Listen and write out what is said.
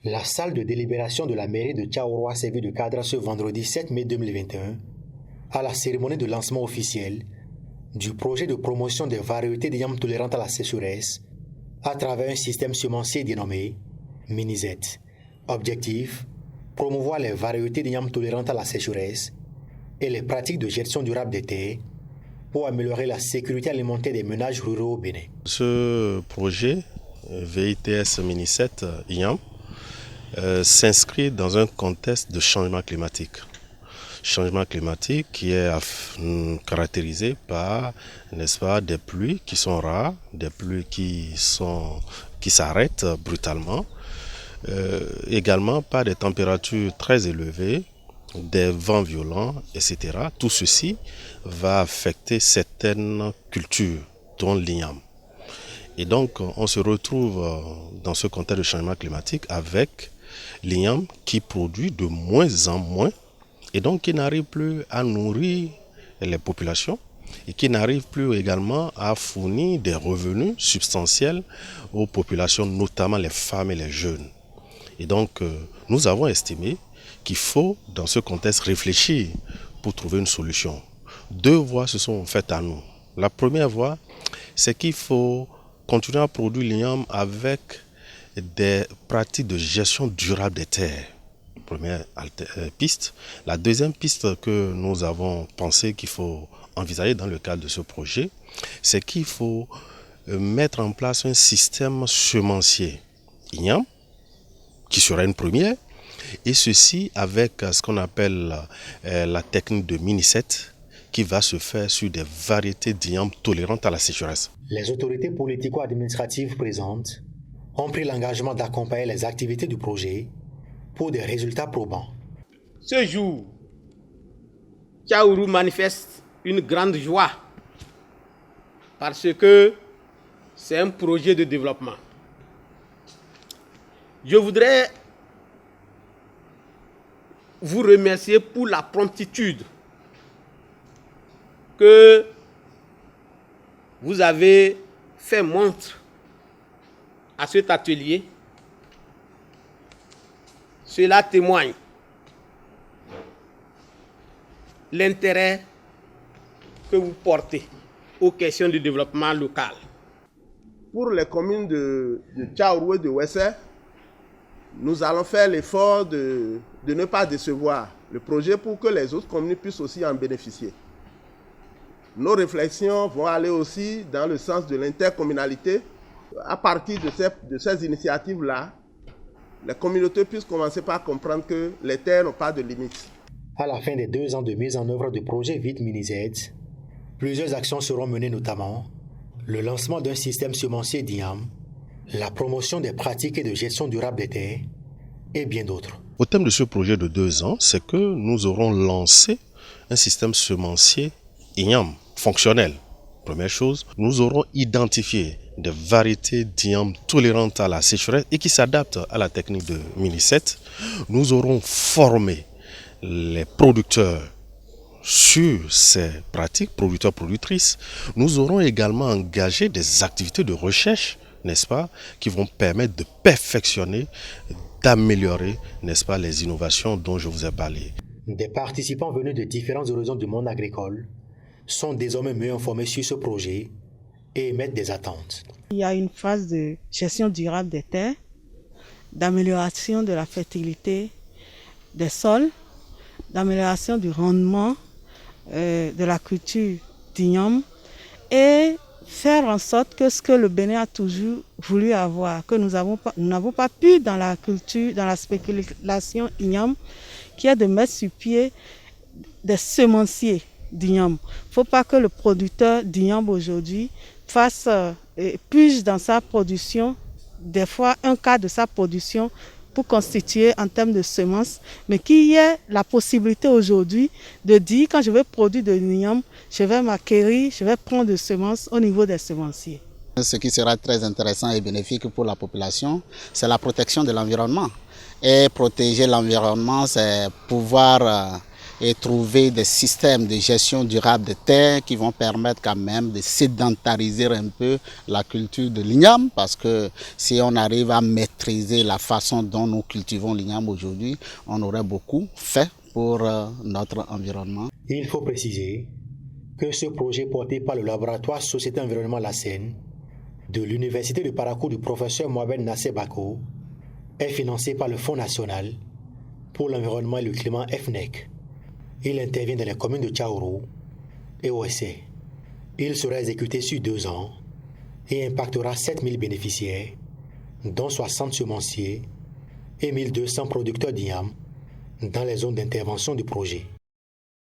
La salle de délibération de la mairie de Tchaourou a servi de cadre ce vendredi 7 mai 2021 à la cérémonie de lancement officiel du projet de promotion des variétés d'igname tolérantes à la sécheresse à travers un système semencier dénommé Mini-Z. Objectif, promouvoir les variétés d'igname tolérantes à la sécheresse et les pratiques de gestion durable des terres pour améliorer la sécurité alimentaire des ménages ruraux au Bénin. Ce projet VITS Mini-Z igname s'inscrit dans un contexte de changement climatique. Changement climatique qui est caractérisé par, n'est-ce pas, des pluies qui sont rares, des pluies qui s'arrêtent brutalement, également par des températures très élevées, des vents violents, etc. Tout ceci va affecter certaines cultures, dont l'igname. Et donc, on se retrouve dans ce contexte de changement climatique avec l'igname qui produit de moins en moins et donc qui n'arrive plus à nourrir les populations et qui n'arrive plus également à fournir des revenus substantiels aux populations, notamment les femmes et les jeunes. Et donc, nous avons estimé qu'il faut, dans ce contexte, réfléchir pour trouver une solution. Deux voies se sont faites à nous. La première voie, c'est qu'il faut continuer à produire l'igname avec des pratiques de gestion durable des terres. Première piste. La deuxième piste que nous avons pensé qu'il faut envisager dans le cadre de ce projet, c'est qu'il faut mettre en place un système semencier igname, qui sera une première, et ceci avec ce qu'on appelle la technique de Mini-Z, qui va se faire sur des variétés d'igname tolérantes à la sécheresse. Les autorités politico-administratives présentes ont pris l'engagement d'accompagner les activités du projet pour des résultats probants. Ce jour, Tchaourou manifeste une grande joie parce que c'est un projet de développement. Je voudrais vous remercier pour la promptitude que vous avez fait montre à cet atelier. Cela témoigne l'intérêt que vous portez aux questions du développement local. Pour les communes de Tchaourou et de Wessé, nous allons faire l'effort de ne pas décevoir le projet pour que les autres communes puissent aussi en bénéficier. Nos réflexions vont aller aussi dans le sens de l'intercommunalité. À partir de ces initiatives-là, les communautés puissent commencer par comprendre que les terres n'ont pas de limite. À la fin des 2 ans de mise en œuvre du projet VIT Mini-Z, plusieurs actions seront menées, notamment le lancement d'un système semencier d'igname, la promotion des pratiques et de gestion durable des terres et bien d'autres. Au thème de ce projet de 2 ans, c'est que nous aurons lancé un système semencier igname fonctionnel. Première chose, nous aurons identifié des variétés d'igname tolérantes à la sécheresse et qui s'adaptent à la technique de Mini-Z. Nous aurons formé les producteurs sur ces pratiques, producteurs-productrices. Nous aurons également engagé des activités de recherche, n'est-ce pas, qui vont permettre de perfectionner, d'améliorer, n'est-ce pas, les innovations dont je vous ai parlé. Des participants venus de différents horizons du monde agricole sont désormais mieux informés sur ce projet et émettent des attentes. Il y a une phase de gestion durable des terres, d'amélioration de la fertilité des sols, d'amélioration du rendement de la culture d'igname et faire en sorte que ce que le Bénin a toujours voulu avoir, que nous n'avons pas pu dans la culture, dans la spéculation igname, qui est de mettre sur pied des semenciers d'igname. Il ne faut pas que le producteur d'igname aujourd'hui puise dans sa production, des fois un quart de sa production pour constituer en termes de semences, mais qu'il y ait la possibilité aujourd'hui de dire quand je vais produire de l'igname, je vais m'acquérir, je vais prendre des semences au niveau des semenciers. Ce qui sera très intéressant et bénéfique pour la population, c'est la protection de l'environnement. Et protéger l'environnement, c'est pouvoir et trouver des systèmes de gestion durable des terres qui vont permettre quand même de sédentariser un peu la culture de l'igname, parce que si on arrive à maîtriser la façon dont nous cultivons l'igname aujourd'hui, on aurait beaucoup fait pour notre environnement. Il faut préciser que ce projet porté par le laboratoire Société Environnement La Seine de l'Université de Parakou du professeur Mohamed Nasser Bako est financé par le Fonds national pour l'environnement et le climat FNEC. Il intervient dans les communes de Tchaourou et Ouessé. Il sera exécuté sur 2 ans et impactera 7000 bénéficiaires, dont 60 semenciers et 1200 producteurs d'igname dans les zones d'intervention du projet.